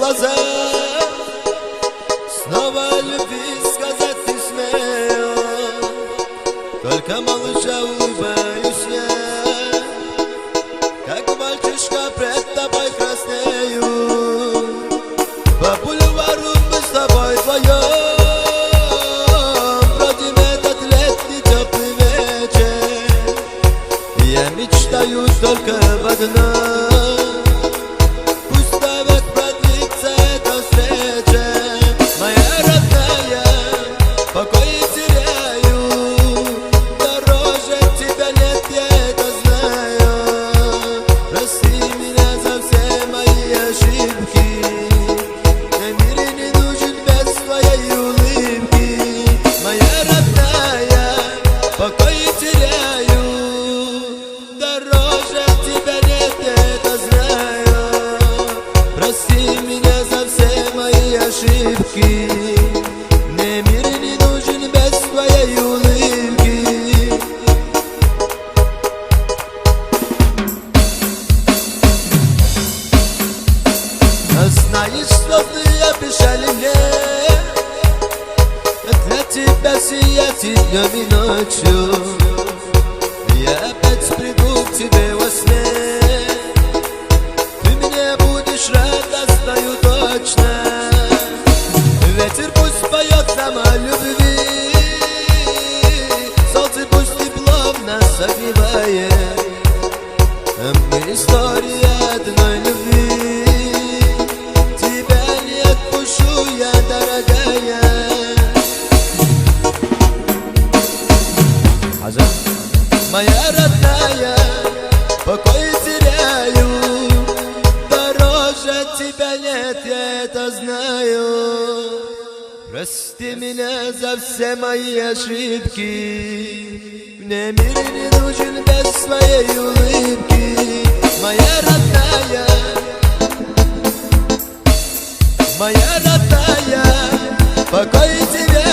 глаза, снова любви сказать не смею, только молча улыбаюсь я, как мальчишка пред тобой краснею. По бульвару мы с тобой вдвоем бродим этот летний теплый вечер. Я мечтаю только об одном: пусть век продлится эта встреча. Моя родная, покой теряю, дороже тебя нет, я это знаю. Прости меня за все мои ошибки, мне мир не нужен без твоей улыбки. Моя родная, покой теряю, дороже тебя нет, я это знаю. Прости меня за все мои ошибки, мне мир не нужен без твоей улыбки. А знаешь, слезы обещали мне для тебя сиять и днем и ночью. Я опять приду к тебе во сне, ты мне будешь радостною точно. Ветер пусть поет нам о любви, солнце пусть тепло нас огревает, а мы история одной любви. Тебя не отпущу я, дорогая. Моя родная, покой теряю, дороже тебя нет, я это знаю. Прости меня за все мои ошибки, мне мир не нужен без своей улыбки. Моя родная, моя родная, покой тебе.